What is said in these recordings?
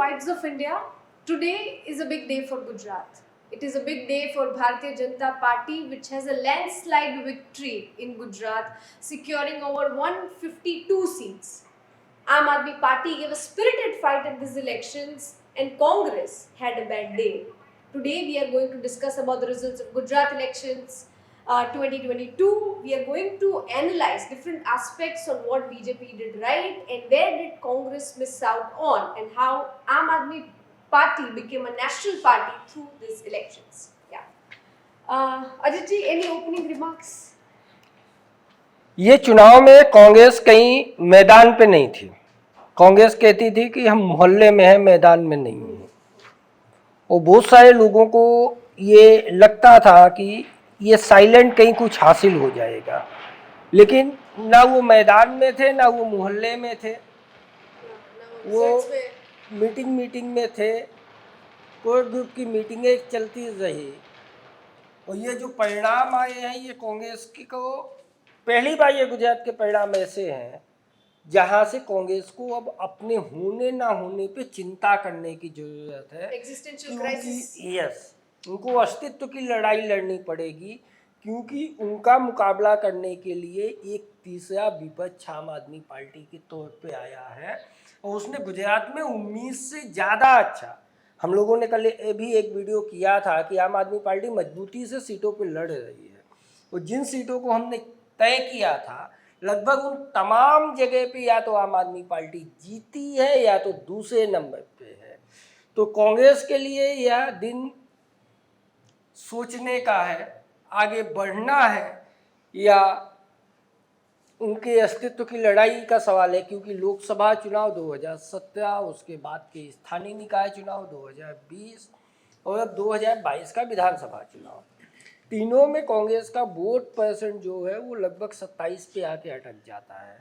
wides of India, today is a big day for Gujarat. It is a big day for Bharatiya Janata Party, which has a landslide victory in Gujarat, securing over 152 seats. Aam Aadmi Party gave a spirited fight at these elections, and Congress had a bad day. Today we are going to discuss about the results of Gujarat elections 2022. We are going to analyze different aspects on what BJP did right and where did Congress miss out on, and how Aam Aadmi Party became a national party through these elections. Yeah. Ajit ji, any opening remarks? ये चुनाव में कांग्रेस कहीं मैदान पे नहीं थी। कांग्रेस कहती थी कि हम मोहल्ले में हैं, मैदान में नहीं हैं। और बहुत सारे लोगों को ये लगता था कि ये साइलेंट कहीं कुछ हासिल हो जाएगा, लेकिन ना वो मैदान में थे ना वो मोहल्ले में थे, वो मीटिंग में थे। कोर ग्रुप की मीटिंगें चलती रही और ये जो परिणाम आए हैं ये कांग्रेस की को पहली बार ये गुजरात के परिणाम ऐसे हैं जहां से कांग्रेस को अब अपने होने ना होने पे चिंता करने की जरूरत है। Existential crisis. यस, उनको अस्तित्व की लड़ाई लड़नी पड़ेगी, क्योंकि उनका मुकाबला करने के लिए एक तीसरा विपक्ष आम आदमी पार्टी के तौर पे आया है और उसने गुजरात में उम्मीद से ज़्यादा अच्छा। हम लोगों ने कल भी एक वीडियो किया था कि आम आदमी पार्टी मजबूती से सीटों पे लड़ रही है और जिन सीटों को हमने तय किया था लगभग उन तमाम जगह पे या तो आम आदमी पार्टी जीती है या तो दूसरे नंबर पे है। तो कांग्रेस के लिए यह दिन सोचने का है, आगे बढ़ना है या उनके अस्तित्व की लड़ाई का सवाल है, क्योंकि लोकसभा चुनाव 2017, उसके बाद के स्थानीय निकाय चुनाव 2020 और अब 2022 का विधानसभा चुनाव, तीनों में कांग्रेस का वोट परसेंट जो है वो लगभग 27 पे आके अटक जाता है।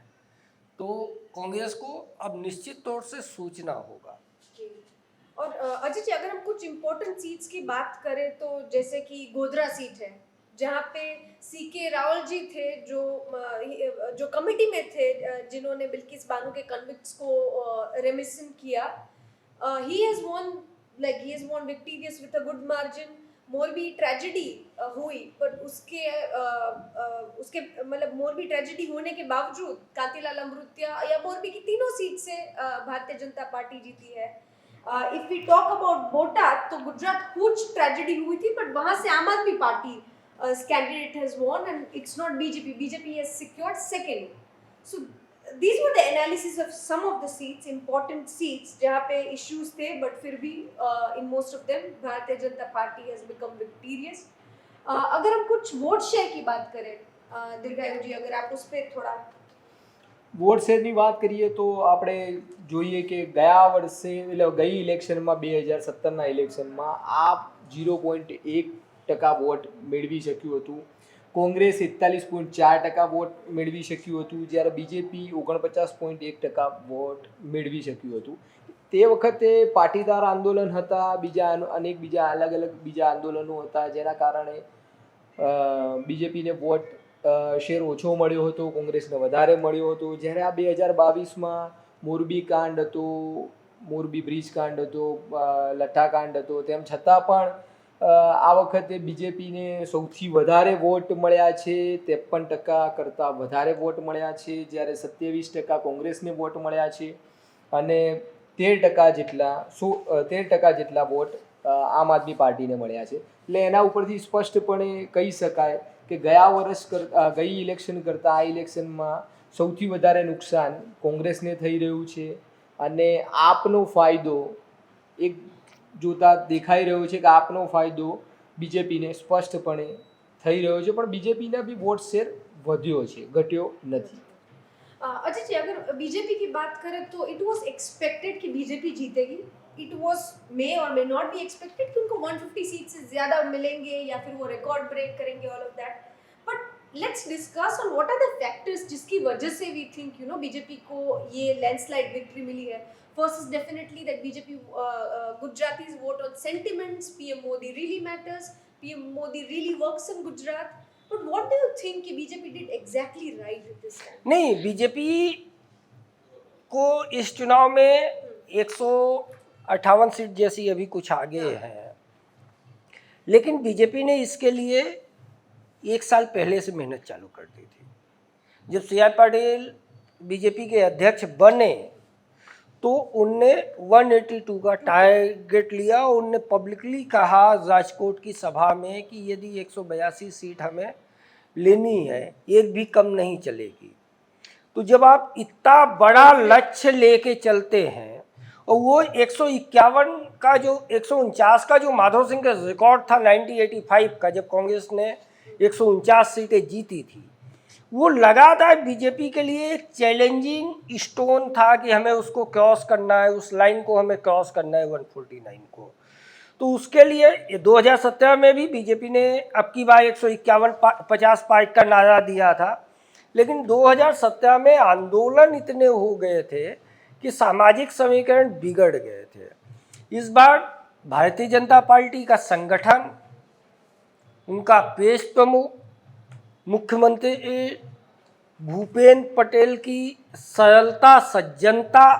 तो कांग्रेस को अब निश्चित तौर से सोचना होगा। और अजय जी, अगर हम कुछ इम्पोर्टेंट सीट्स की बात करें तो जैसे कि गोधरा सीट है जहाँ पे सीके रावल जी थे जो कमेटी में थे, जिन्होंने बिल्किस बानो के कन्विक्ट्स को रेमिशन किया। He has won victorious with a good margin. Morbi tragedy हुई, पर उसके मतलब मोरबी ट्रेजेडी होने के बावजूद कांतिलाल अमृतिया या मोरबी की तीनों सीट से भारतीय जनता पार्टी जीती है। If we talk about Botad, तो गुजरात कुछ ट्रेजेडी हुई थी, बट वहां से आम आदमी party candidate has won and it's not BJP. BJP has secured second. So these were the analysis of some of the seats, important seats जहाँ पे issues थे, but फिर भी in most of them Bharatiya Janata party has become victorious. अगर हम कुछ vote share की बात करें दीर्घायु जी, अगर आप उस पर थोड़ा વોટ શેરની વાત કરીએ તો આપણે જોઈએ કે ગયા વર્ષે એટલે ગઈ ઇલેક્શનમાં 2017ના ઇલેક્શનમાં આપ 0.1% વોટ મેળવી શક્યું હતું, કોંગ્રેસ 41.4% વોટ મેળવી શક્યું હતું, જ્યારે બીજેપી 49.1% વોટ મેળવી શક્યું હતું। તે વખતે પાટીદાર આંદોલન હતા, અનેક બીજા અલગ અલગ બીજા આંદોલનો હતા, જેના કારણે બીજેપીને વોટ શેર ઓછો મળ્યો હતો, કોંગ્રેસને વધારે મળ્યો હતો। જ્યારે આ 2022માં મોરબી કાંડ હતો, મોરબી બ્રિજ કાંડ હતો, લઠ્ઠા કાંડ હતો, તેમ છતાં પણ આ વખતે બીજેપીને સૌથી વધારે વોટ મળ્યા છે, 53% કરતાં વધારે વોટ મળ્યા છે, જ્યારે 27% કોંગ્રેસને વોટ મળ્યા છે અને 13% જેટલા વોટ આમ આદમી પાર્ટીને મળ્યા છે। એટલે એના ઉપરથી સ્પષ્ટપણે કહી શકાય કે ગઈ ઇલેક્શન કરતાં આ ઇલેક્શનમાં સૌથી વધારે નુકસાન કોંગ્રેસને થઈ રહ્યું છે અને આપનો ફાયદો એક જોતા દેખાઈ રહ્યો છે કે આપનો ફાયદો બીજેપીને સ્પષ્ટપણે થઈ રહ્યો છે, પણ બીજેપીના બી વોટ શેર વધ્યો છે, ઘટ્યો નથી। अजय जी, अगर बीजेपी की बात करें तो इट वाज एक्सपेक्टेड कि बीजेपी जीतेगी। इट वाज मे और मे नॉट बी एक्सपेक्टेड कि उनको 150 सीट से ज़्यादा मिलेंगे या फिर वो रिकॉर्ड ब्रेक करेंगे, all of that. But let's discuss on what are the factors जिसकी वजह से वी थिंक बीजेपी को ये लैंडस्लाइड विक्ट्री मिली है। First is definitely that BJP Gujaratis vote on sentiments. PM Modi really matters, PM Modi really works in Gujarat. But what do you think कि BJP did exactly right at this time? नहीं, BJP को इस चुनाव में 58 seat जैसी अभी कुछ आगे है। लेकिन बीजेपी ने इसके लिए 1 साल पहले से मेहनत चालू कर दी थी। जब सी.आर. पाटिल बीजेपी के अध्यक्ष बने तो उनने 182 का टारगेट लिया। उनने पब्लिकली कहा राजकोट की सभा में कि यदि 182 सीट हमें लेनी है, एक भी कम नहीं चलेगी। तो जब आप इतना बड़ा लक्ष्य लेके चलते हैं और वो 151 का जो 149 का जो माधव सिंह का रिकॉर्ड था 1985 का, जब कांग्रेस ने 149 सीटें जीती थी, वो लगातार बीजेपी के लिए एक चैलेंजिंग स्टोन था कि हमें उसको क्रॉस करना है, उस लाइन को हमें क्रॉस करना है 149 को। तो उसके लिए 2017 में भी बीजेपी ने अब की बार 151-50 पार का नारा दिया था। लेकिन 2017 में आंदोलन इतने हो गए थे कि सामाजिक समीकरण बिगड़ गए थे। इस बार भारतीय जनता पार्टी का संगठन, उनका पेश प्रमुख मुख्यमंत्री भूपेंद्र पटेल की सरलता, सज्जनता,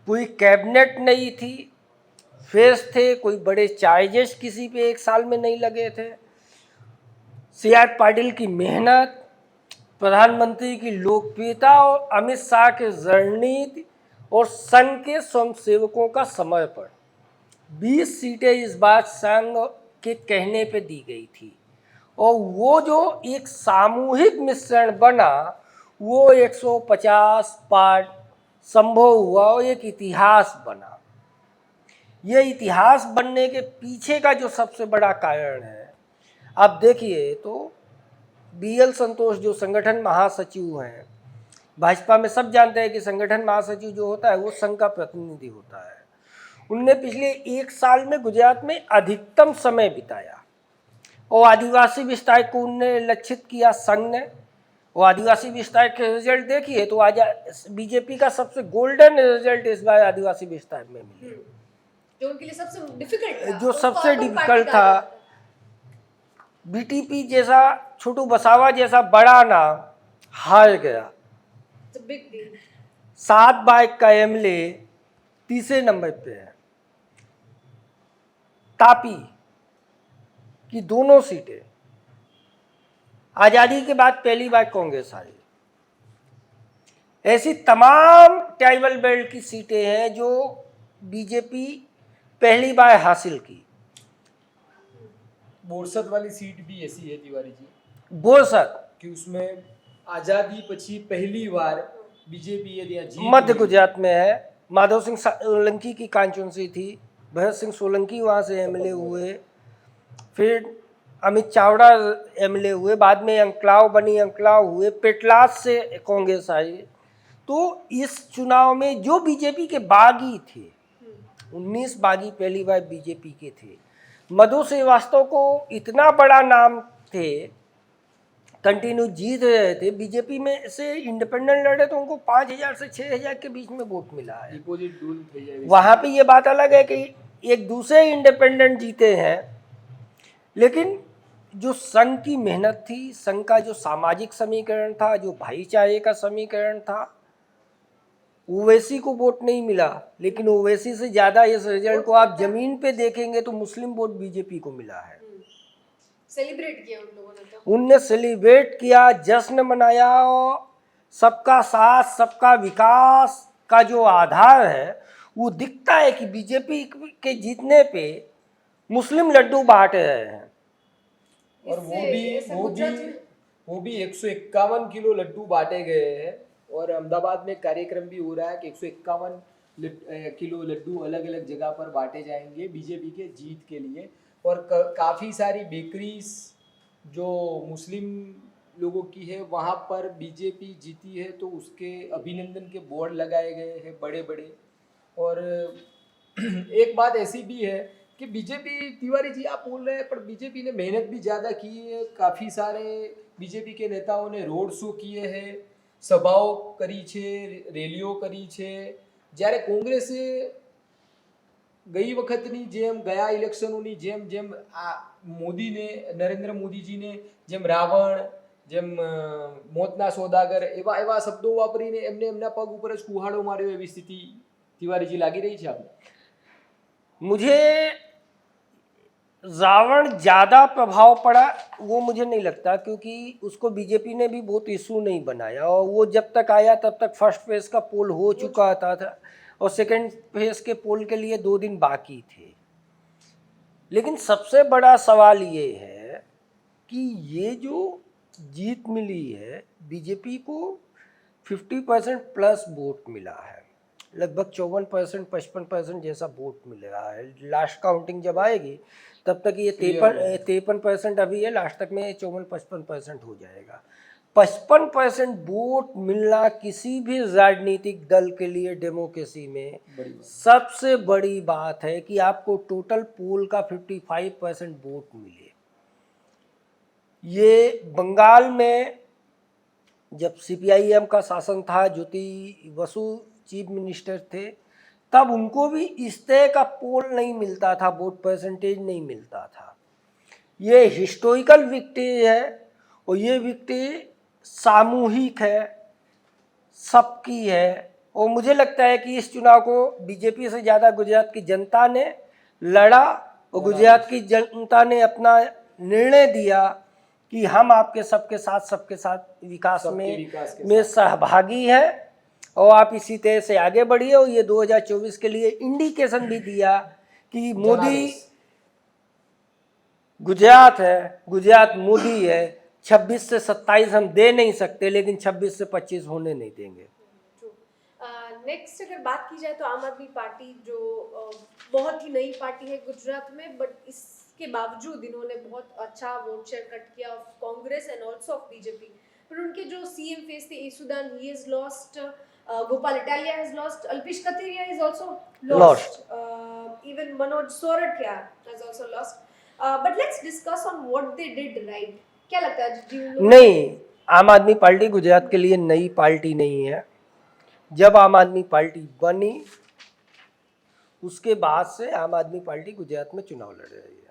पूरी कैबिनेट नहीं थी, फेस थे, कोई बड़े चार्जेस किसी पे 1 साल में नहीं लगे थे, सी.आर. पाटिल की मेहनत, प्रधानमंत्री की लोकप्रियता और अमित शाह के रणनीति और संघ के स्वयंसेवकों का समर्पण। 20 सीटें इस बार संघ के कहने पे दी गई थी और वो जो एक सामूहिक मिश्रण बना वो 150 पार संभव हुआ और एक इतिहास बना। ये इतिहास बनने के पीछे का जो सबसे बड़ा कारण है, आप देखिए तो BL संतोष जो संगठन महासचिव हैं, भाजपा में सब जानते हैं कि संगठन महासचिव जो होता है वो संघ का प्रतिनिधि होता है। उनने पिछले 1 साल में गुजरात में अधिकतम समय बिताया और आदिवासी विस्तार को उनने लक्षित किया संघ ने। और आदिवासी विस्तार के रिजल्ट देखिए तो आज बीजेपी का सबसे गोल्डन रिजल्ट इस बार आदिवासी विस्तार में मिले, जो उनके लिए सबसे डिफिकल्ट था, जो उसको सबसे और कौन डिफिकल्ट पार्टी था। डालेगा? BTP जैसा, छोटू बसावा जैसा बड़ा नाम हार गया। It's a big deal. 7 बार का MLA तीसरे नंबर पे है। तापी की दोनों सीटें आजादी के बाद पहली बार कांग्रेस आई। ऐसी तमाम ट्राइबल बेल्ट की सीटें हैं जो बीजेपी पहली बार हासिल की। बोरसद वाली सीट भी ऐसी है तिवारी जी बोरसद कि उसमें आजादी पछी पहली बार बीजेपी जीत मध्य गई। गुजरात में है। माधव सिंह सोलंकी की कॉन्स्टिट्यूंसी थी, भरत सिंह सोलंकी वहाँ से MLA हुए, फिर अमित चावड़ा MLA हुए, बाद में अंकलाव बनी, अंकलाव हुए, पेटलास से कांग्रेस आई। तो इस चुनाव में जो बीजेपी के बागी थे, 19 बागी पहली बार बीजेपी के थे। मधु श्रीवास्तव को इतना बड़ा नाम थे, कंटिन्यू जीत रहे थे। बीजेपी में से इंडिपेंडेंट लड़े तो उनको 5,000 से 6,000 के बीच में वोट मिला है। डिपॉजिट डूल થઈ જાય। वहाँ पे ये बात अलग है कि एक दूसरे इंडिपेंडेंट जीते हैं, लेकिन जो संघ की मेहनत थी, संघ का जो सामाजिक समीकरण था, जो भाईचारे का समीकरण था, ओवैसी को वोट नहीं मिला। लेकिन ओवैसी से ज़्यादा इस रिजल्ट को आप जमीन पे देखेंगे तो मुस्लिम वोट बीजेपी को मिला है। सेलिब्रेट किया उन लोगों ने तो। उनने सेलिब्रेट किया, जश्न मनाया और सबका साथ सबका विकास का जो आधार है वो दिखता है कि बीजेपी के जीतने पे मुस्लिम लड्डू बांट रहे हैं। और इससे वो भी 151 किलो लड्डू बांटे गए हैं। और अहमदाबाद में कार्यक्रम भी हो रहा है कि 151 किलो लड्डू अलग अलग जगह पर बांटे जाएंगे बीजेपी के जीत के लिए। और काफ़ी सारी बेकरीज जो मुस्लिम लोगों की है वहाँ पर बीजेपी जीती है तो उसके अभिनंदन के बोर्ड लगाए गए हैं बड़े बड़े। और एक बात ऐसी भी है कि बीजेपी, तिवारी जी आप बोल रहे हैं, पर बीजेपी ने मेहनत भी ज़्यादा की है। काफ़ी सारे बीजेपी के नेताओं ने रोड शो किए हैं, સભાઓ કરી છે, રેલીઓ કરી છે। જ્યારે કોંગ્રેસે ગઈ વખતની જેમ, ગયા ઇલેક્શનોની જેમ જેમ આ મોદીને, નરેન્દ્ર મોદીજીને જેમ રાવણ, જેમ મોતના સોદાગર એવા શબ્દો વાપરીને એમને એમના પગ ઉપર જ કુહાડો માર્યો એવી સ્થિતિ तिवारी जी लागी रही है आपने? मुझे रावण ज़्यादा प्रभाव पड़ा वो मुझे नहीं लगता, क्योंकि उसको बीजेपी ने भी बहुत इशू नहीं बनाया, और वो जब तक आया तब तक फर्स्ट फेज का पोल हो चुका था और सेकंड फेज के पोल के लिए 2 दिन बाकी थे। लेकिन सबसे बड़ा सवाल ये है कि ये जो जीत मिली है, बीजेपी को 50% प्लस वोट मिला है, लगभग 54% 55% जैसा वोट मिल रहा है। लास्ट काउंटिंग जब आएगी तब तक ये 53% अभी है, लास्ट तक में 54-55% हो जाएगा। 55% वोट मिलना किसी भी राजनीतिक दल के लिए डेमोक्रेसी में सबसे बड़ी बात है कि आपको टोटल पोल का 55% वोट मिले। ये बंगाल में जब CPIM का शासन था, ज्योति बसु चीफ मिनिस्टर थे, तब उनको भी इस तरह का पोल नहीं मिलता था, वोट परसेंटेज नहीं मिलता था। ये हिस्टोरिकल विक्ट्री है और ये विक्ट्री सामूहिक है, सबकी है, और मुझे लगता है कि इस चुनाव को बीजेपी से ज़्यादा गुजरात की जनता ने लड़ा और गुजरात की जनता ने अपना निर्णय दिया कि हम आपके सबके साथ विकास में सहभागी हैं और आप इसी तरह से आगे बढ़िए। और ये 2024 के लिए इंडिकेशन भी दिया कि मोदी गुजरात है, गुजरात मोदी है। 26 से 27 हम दे नहीं सकते, लेकिन 26 से 25 होने नहीं देंगे। नेक्स्ट अगर बात की जाए तो आम आदमी पार्टी जो बहुत ही नई पार्टी है गुजरात में, बट इसके बावजूद इन्होंने बहुत अच्छा वोट शेयर कट किया of Congress and also of BJP. पर उनके जो सीएम फेस थे Isudan, he has lost, Gopal Italia has lost, Alpesh Katheria is also lost, even Manoj Sorathiya has also lost. But let's discuss on what they did right. क्या लगता है? नहीं, आम आदमी पार्टी गुजरात के लिए नई पार्टी नहीं है। जब आम आदमी पार्टी बनी उसके बाद से आम आदमी पार्टी गुजरात में चुनाव लड़ रही है।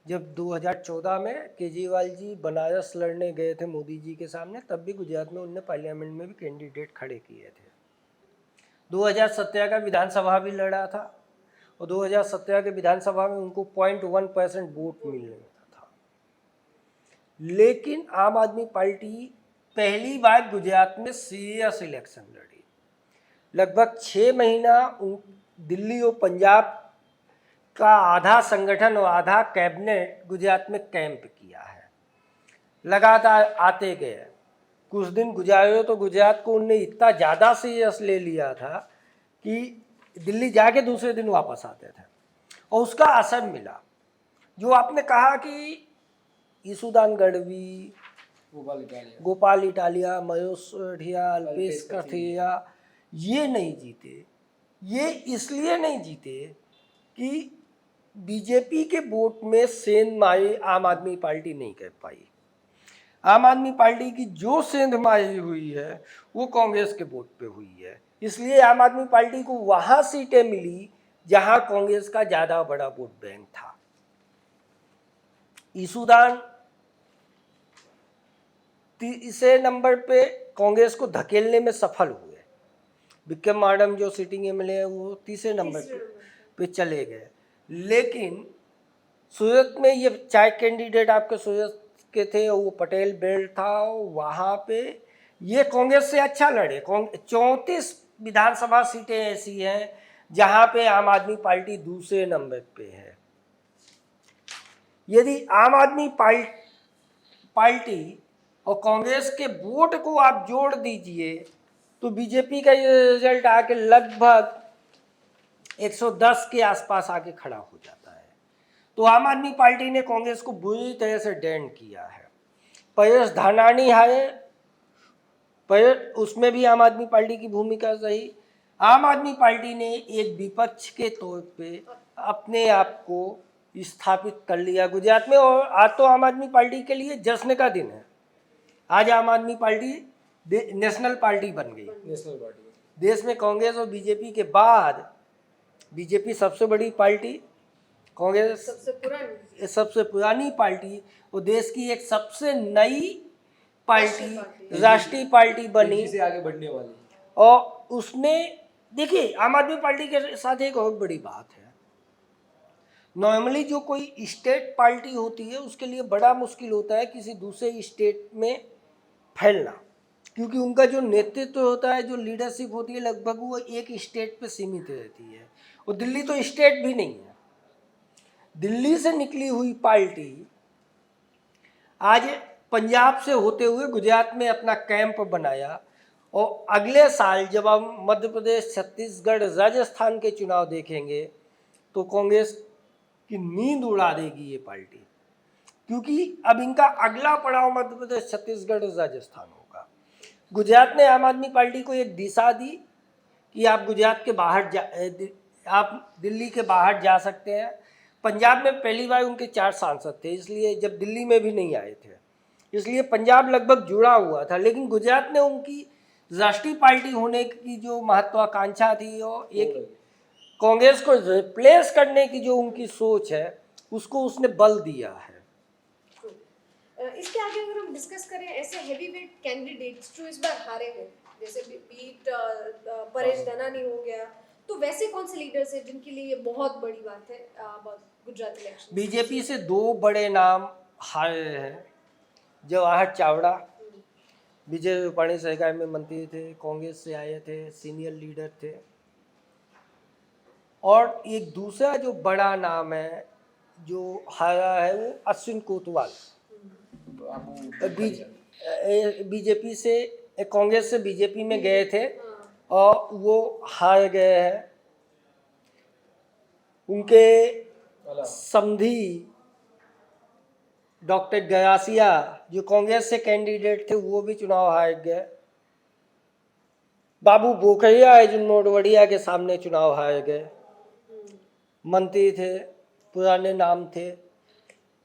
जब 2014 में केजरीवाल जी बनारस लड़ने गए थे मोदी जी के सामने, तब भी गुजरात में उनने पार्लियामेंट में भी कैंडिडेट खड़े किए थे। 2017 का विधानसभा भी लड़ा था और 2017 के विधानसभा में उनको 0.1% वोट मिल रहा था। लेकिन आम आदमी पार्टी पहली बार गुजरात में सीरियस इलेक्शन लड़ी। लगभग 6 महीना दिल्ली और पंजाब का आधा संगठन और आधा कैबिनेट गुजरात में कैंप किया है, लगातार आते गए। कुछ दिन गुजारे तो गुजरात को उनने इतना ज़्यादा सीरियस ले लिया था कि दिल्ली जाके दूसरे दिन वापस आते थे, और उसका असर मिला। जो आपने कहा कि ईसुदान गढ़वी, गोपाल इटालिया, मनोज सोरठिया, अल्पेश कथेरिया ये नहीं जीते। ये इसलिए नहीं जीते कि बीजेपी के वोट में सेंध मारी आम आदमी पार्टी नहीं कर पाई। आम आदमी पार्टी की जो सेंध मारी हुई है वो कांग्रेस के वोट पे हुई है, इसलिए आम आदमी पार्टी को वहाँ सीटें मिली जहाँ कांग्रेस का ज़्यादा बड़ा वोट बैंक था। ईसुदान तीसरे नंबर पे कांग्रेस को धकेलने में सफल हुए। विक्रम मैडम जो सिटिंग एमएलए है वो तीसरे नंबर पे चले गए। लेकिन सूरत में ये 4 कैंडिडेट आपके सूरत के थे, वो पटेल बेल्ट था, वहाँ पे ये कांग्रेस से अच्छा लड़े। 34 विधानसभा सीटें ऐसी हैं जहाँ पे आम आदमी पार्टी दूसरे नंबर पे है। यदि आम आदमी पार्टी और कांग्रेस के वोट को आप जोड़ दीजिए तो बीजेपी का ये रिजल्ट आके लगभग 110 के आसपास आके खड़ा हो जाता है। तो आम आदमी पार्टी ने कांग्रेस को बुरी तरह से डेंट किया है। परेश धानानी है, उसमें भी आम आदमी पार्टी की भूमिका रही। आम आदमी पार्टी ने एक विपक्ष के तौर पे अपने आप को स्थापित कर लिया गुजरात में, और आज तो आम आदमी पार्टी के लिए जश्न का दिन है। आज आम आदमी पार्टी नेशनल पार्टी बन गई। देश में कांग्रेस और बीजेपी के बाद बीजेपी सबसे बड़ी पार्टी, कांग्रेस सबसे पुरानी पार्टी, और देश की एक सबसे नई पार्टी राष्ट्रीय पार्टी बनी से आगे बढ़ने वाली। और उसने देखिए, आम आदमी पार्टी के साथ एक और बड़ी बात है। नॉर्मली जो कोई स्टेट पार्टी होती है उसके लिए बड़ा मुश्किल होता है किसी दूसरे स्टेट में फैलना, क्योंकि उनका जो नेतृत्व होता है, जो लीडरशिप होती है, लगभग वो एक स्टेट पे सीमित रहती है। और दिल्ली तो स्टेट भी नहीं है। दिल्ली से निकली हुई पार्टी आज पंजाब से होते हुए गुजरात में अपना कैंप बनाया, और अगले साल जब हम मध्य प्रदेश, छत्तीसगढ़, राजस्थान के चुनाव देखेंगे तो कांग्रेस की नींद उड़ा देगी ये पार्टी, क्योंकि अब इनका अगला पड़ाव मध्य प्रदेश, छत्तीसगढ़, राजस्थान होगा। गुजरात ने आम आदमी पार्टी को एक दिशा दी कि आप गुजरात के बाहर आप दिल्ली के बाहर जा सकते हैं। पंजाब में पहली बार उनके 4 सांसद थे, इसलिए जब दिल्ली में भी नहीं आए थे, इसलिए पंजाब लगभग जुड़ा हुआ था। लेकिन गुजरात ने उनकी राष्ट्रीय पार्टी होने की जो महत्वाकांक्षा थी और एक कांग्रेस को रिप्लेस करने की जो उनकी सोच है, उसको उसने बल दिया है। इसके आगे अगर हम डिस्कस करें ऐसे हेवीवेट कैंडिडेट्स जो इस बार हारे हैं, जैसे बीट परेश धनानी हो गया, तो वैसे कौन से लीडर्स हैं जिनके लिए ये बहुत बड़ी बात है गुजरात इलेक्शन? बीजेपी से 2 बड़े नाम हारे हैं। जवाहर चावड़ा विजय रूपाणी सरकार में मंत्री थे, कांग्रेस से आए थे, सीनियर लीडर थे। और एक दूसरा जो बड़ा नाम है जो हारा है वो अश्विन कोतवाल, बीजेपी से, कांग्रेस से बीजेपी में गए थे और वो हार गए हैं। उनके समधी डॉक्टर गयासिया जो कांग्रेस से कैंडिडेट थे वो भी चुनाव हार गए। बाबू बोकरिया अर्जुन मोडवड़िया के सामने चुनाव हार गए। मंत्री थे, पुराने नाम थे,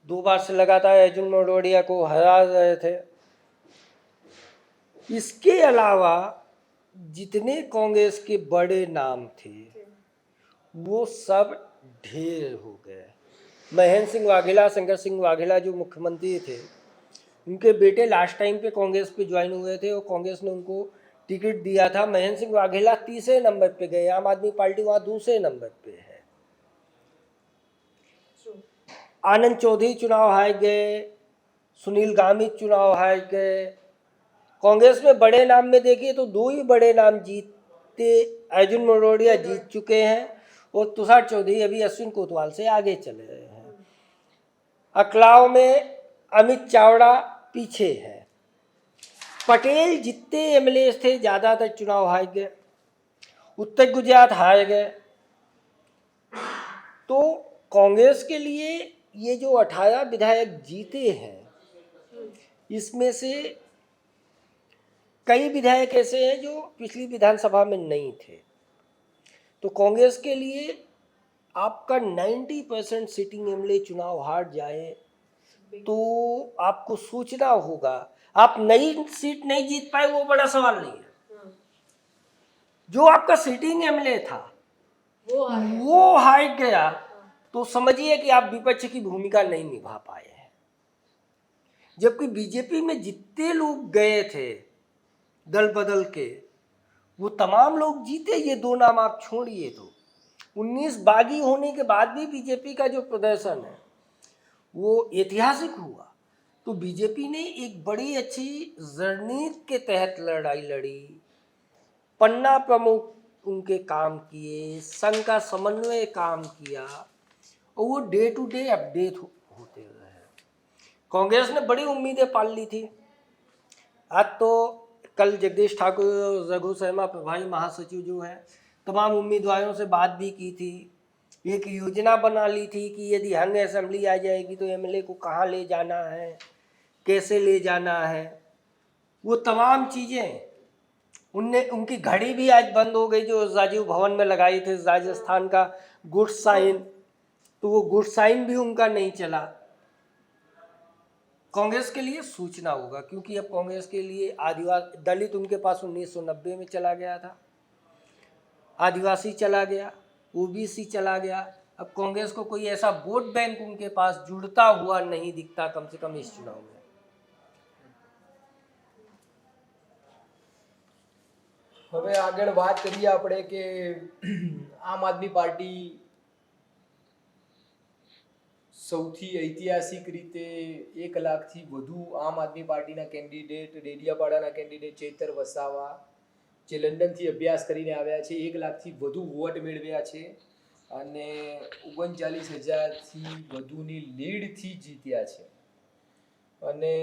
2 बार से लगातार अर्जुन मोडवड़िया को हरा रहे थे। इसके अलावा जितने कांग्रेस के बड़े नाम थे वो सब ढेर हो गए। महेंद्र सिंह वाघेला, शंकर सिंह वाघेला जो मुख्यमंत्री थे, उनके बेटे लास्ट टाइम पे कांग्रेस पे ज्वाइन हुए थे और कांग्रेस ने उनको टिकट दिया था। महेंद्र सिंह वाघेला तीसरे नंबर पे गए, आम आदमी पार्टी वहाँ दूसरे नंबर पे है। आनंद चौधरी चुनाव हार गए, सुनील गामित चुनाव हार गए। कांग्रेस में बड़े नाम में देखिए तो 2 ही बड़े नाम जीते, अर्जुन मोडवड़िया जीत चुके हैं और तुषार चौधरी अभी अश्विन कोतवाल से आगे चले रहे हैं। अकलाव में अमित चावड़ा पीछे है। पटेल जितने एमएलए थे ज़्यादातर चुनाव हार गए। उत्तर गुजरात हार गए। तो कांग्रेस के लिए ये जो 18 विधायक जीते हैं, इसमें से कई विधायक ऐसे हैं जो पिछली विधानसभा में नहीं थे। तो कांग्रेस के लिए आपका 90% सिटिंग एमएलए चुनाव हार जाए तो आपको सोचना होगा। आप नई सीट नहीं जीत पाए वो बड़ा सवाल नहीं है, जो आपका सिटिंग एमएलए था वो हार गया तो समझिए कि आप विपक्ष की भूमिका नहीं निभा पाए हैं। जबकि बीजेपी में जितने लोग गए थे दल बदल के, वो तमाम लोग जीते। ये 2 नाम आप छोड़िए तो 19 बागी होने के बाद भी बीजेपी का जो प्रदर्शन है वो ऐतिहासिक हुआ। तो बीजेपी ने एक बड़ी अच्छी रणनीति के तहत लड़ाई लड़ी, पन्ना प्रमुख उनके काम किए, संघ का समन्वय काम किया और वो डे टू डे अपडेट होते रहे। कांग्रेस ने बड़ी उम्मीदें पाल ली थी। आज तो कल जगदीश ठाकुर और रघु शर्मा प्रभारी महासचिव जो हैं, तमाम उम्मीदवारों से बात भी की थी। एक योजना बना ली थी कि यदि हंग असेंबली आ जाएगी तो एमएलए को कहाँ ले जाना है, कैसे ले जाना है, वो तमाम चीज़ें उनकी घड़ी भी आज बंद हो गई जो राजीव भवन में लगाई थी राजस्थान का गुड साइन, तो वो गुड साइन भी उनका नहीं चला। कांग्रेस के लिए सूचना होगा, क्योंकि अब कांग्रेस के लिए आदिवासी दलित उनके पास 1990 में चला गया था, आदिवासी चला गया, ओबीसी चला गया। अब कांग्रेस को कोई ऐसा वोट बैंक उनके पास जुड़ता हुआ नहीं दिखता, कम से कम इस चुनाव में। હવે આગળ વાત કરીએ આપણે કે આમ આદમી પાર્ટી સૌથી ઐતિહાસિક રીતે 1 લાખથી વધુ આમ આદમી પાર્ટીના કેન્ડિડેટ, ડેડિયાપાડાના કેન્ડિડેટ ચેતર વસાવા જે લંડનથી અભ્યાસ કરીને આવ્યા છે, 1 લાખથી વધુ વોટ મેળવ્યા છે અને 39,000થી વધુની લીડથી જીત્યા છે. અને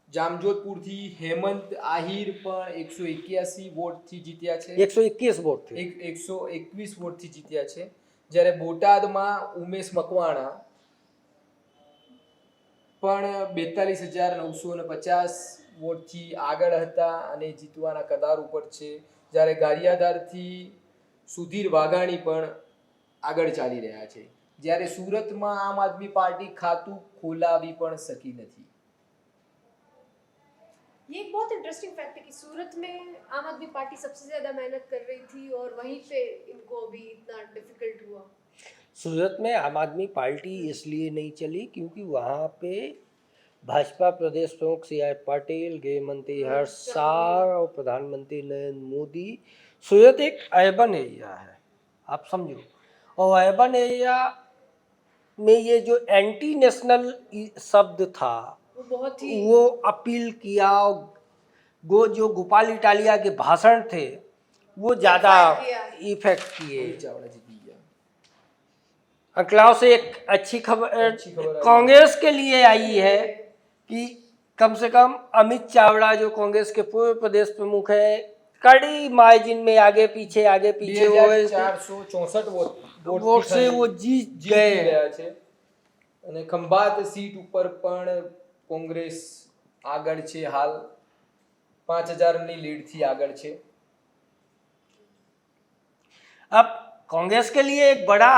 જામજોધપુરથી હેમંત આહિર પણ 181 વોટથી જીત્યા છે. 121 वोट थे. 121 વોટથી જીત્યા છે. જ્યારે બોટાદમાં ઉમેશ મકવાણા પણ 42,950 વોટથી આગળ હતા અને જીતવાના કદાર ઉપર છે. જ્યારે ગારિયાધારથી સુધીર વાઘાણી પણ આગળ ચાલી રહ્યા છે. જ્યારે સુરતમાં આમ આદમી પાર્ટી ખાતું ખોલાવી પણ શકી નથી. ये एक बहुत इंटरेस्टिंग फैक्ट है कि सूरत में आम आदमी पार्टी सबसे ज्यादा मेहनत कर रही थी और वहीं पे इनको अभी इतना डिफिकल्ट हुआ. सूरत में आम आदमी पार्टी इसलिए नहीं चली क्योंकि वहाँ पे भाजपा प्रदेश प्रमुख C.R. पाटिल, गृह मंत्री हर्ष शाह और प्रधानमंत्री नरेंद्र मोदी. सूरत एक अर्बन एरिया है, आप समझो, और अर्बन एरिया में ये जो एंटी नेशनल शब्द था वो बहुत ही वो अपील किया. वो जो गोपाल इटालिया के भाषण थे वो ज़्यादा इफेक्ट किए. ચાવડા જીતી ગયા. अंकलाव से एक अच्छी खबर कांग्रेस के लिए आई है कि कम से कम अमित चावड़ा जो कांग्रेस के पूर्व प्रदेश प्रमुख है, कड़ी मार्जिन में आगे पीछे हुए 2,464 वोट से वो जीत गए. રહ્યા છે અને ખંભાત સીટ ઉપર પણ કોંગ્રેસ આગળ છે. હાલ 5,000ની લીડથી આગળ છે. अब कांग्रेस के लिए एक बड़ा,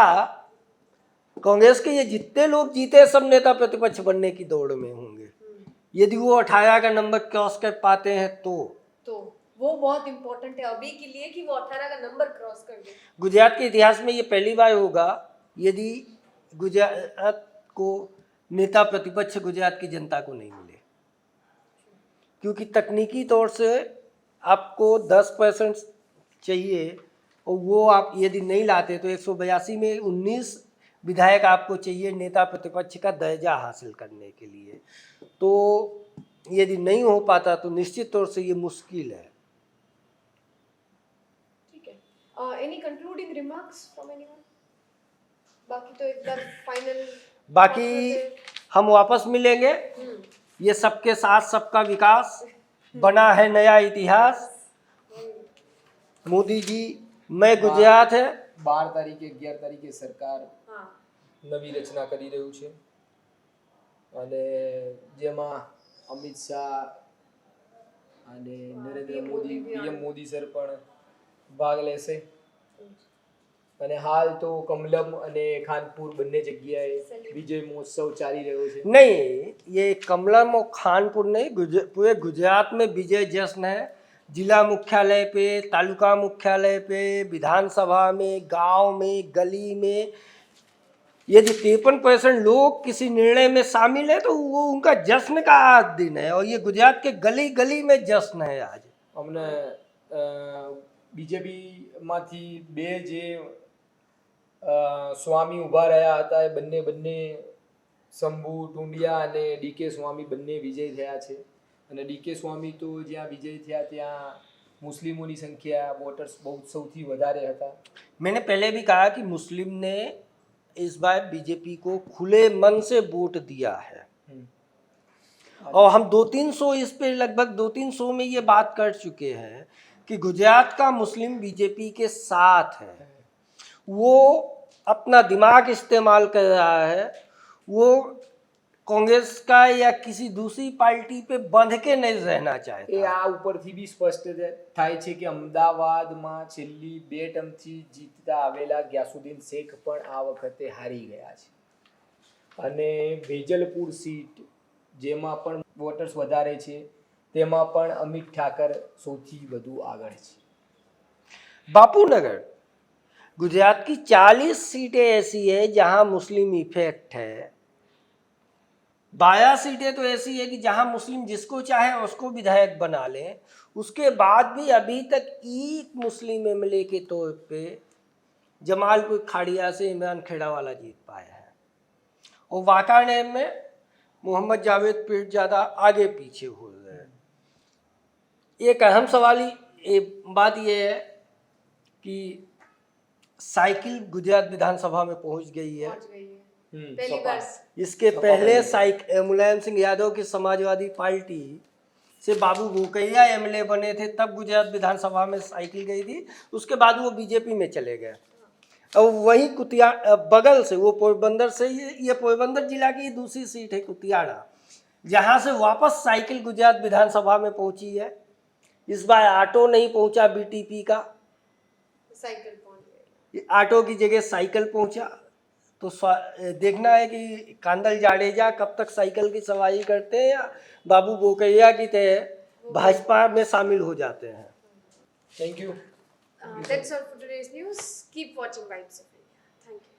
कांग्रेस के ये जितने लोग जीते सब नेता प्रतिपक्ष बनने की दौड़ में होंगे. यदि वो 18 का नंबर क्रॉस कर पाते हैं तो वो बहुत इंपॉर्टेंट है अभी के लिए कि वो 18 का नंबर क्रॉस कर दे. गुजरात के इतिहास में ये पहली बार होगा यदि गुजरात को नेता प्रतिपक्ष गुजरात की जनता को नहीं मिले, क्योंकि तकनीकी तौर से आपको 10% चाहिए और वो आप यदि नहीं लाते तो 182 में 19 विधायक आपको चाहिए नेता प्रतिपक्ष का दर्जा हासिल करने के लिए. तो यदि नहीं हो पाता तो निश्चित तौर से ये मुश्किल है. ठीक है. Any concluding remarks from anyone? बाकी तो एकदम फाइनल. बाकी हम वापस मिलेंगे. ये सबके साथ सबका विकास, बना है नया इतिहास. मोदी जी मैं गुजरात है. 12 તારીખે 11 તારીખે સરકાર हाँ નવી રચના કરી રહ્યું છે અને જેમાં અમિત શાહ અને નરેન્દ્ર મોદી, પીએમ મોદી સર પણ ભાગ લેશે. અને હાલ તો કમલમ અને ખાનપુર બંને જગ્યાએ વિજય મહોત્સવ ચાલી રહ્યો છે. नहीं, ये कमलम और खानपुर नहीं, पूरे गुजरात में विजय जश्न है. जिला मुख्यालय पे, तालुका मुख्यालय पे, विधानसभा में, गांव में, गली में यदि 53% लोग किसी निर्णय में शामिल है तो वो उनका जश्न का दिन है. और ये गुजरात के गली गली में जश्न है आज. અમને બીજેપી માંથી બે જે સ્વામી ઊભા રહ્યા હતા એ બંને શંભુ ટુંડિયા અને ડીકે સ્વામી બંને વિજય થયા છે. અને ડીકે સ્વામી તો જ્યાં વિજય થયા ત્યાં મુસ્લિમોની સંખ્યા વોટર્સ બહુ સૌથી વધારે હતા. मैंने पहले भी कहा कि मुस्लिम ने इस बार बीजेपी को खुले मन से वोट दिया है. और हम 200-300 इस पे लगभग 200-300 में ये बात कर चुके हैं कि गुजरात का मुस्लिम बीजेपी के साथ है. वो अपना दिमाग इस्तेमाल कर रहा है. वो कांग्रेस का या किसी दूसरी पार्टी पे बंध के नहीं रहना એ चाहता. આ ઉપરથી બી સ્પષ્ટ થાય છે કે અમદાવાદમાં છેલ્લી 2 ટર્મથી જીતતા આવેલા ગ્યાસુદ્દીન શેખ પણ આ વખતે હારી ગયા છે. અને વેજલપુર સીટ જેમાં પણ વોટર્સ વધારે છે તેમાં પણ અમિત ઠાકર સૌથી વધુ આગળ છે. बापूनगर, गुजरात की 40 सीटें ऐसी है जहां मुस्लिम इफेक्ट है. बाया सीटें तो ऐसी है कि जहां मुस्लिम जिसको चाहे उसको विधायक बना लें, उसके बाद भी अभी तक एक मुस्लिम एमएलए के तौर पे जमालपुर खाड़िया से इमरान खेड़ावाला जीत पाया है, और वाकानेर में मोहम्मद जावेद पीरजादा आगे पीछे हो रहे हैं। एक अहम सवाल ये बात यह है कि साइकिल गुजरात विधानसभा में पहुंच गई है। पहुंच गई है पहली बार। इसके पहले मुलायम सिंह यादव की समाजवादी पार्टी से बाबू भूकैया एमएलए बने थे, तब गुजरात विधानसभा में साइकिल गई थी। उसके बाद वो बीजेपी में चले गए। और वहीं कुतिया बगल से वो पोरबंदर से, ये पोरबंदर जिला की दूसरी सीट है कुतियाड़ा, जहां से वापस साइकिल गुजरात विधानसभा में पहुंची है। इस बार ऑटो नहीं पहुंचा बीटीपी का, साइकिल पहुंच गई। ऑटो की जगह साइकिल पहुंचा। तो देखना है कि कांदल जाडेजा कब तक साइकिल की सवारी करते हैं या बाबू बोकैया की तरह भाजपा में शामिल हो जाते हैं। Thank you. That's all for today's news. Keep watching Vibes of India. Thank you.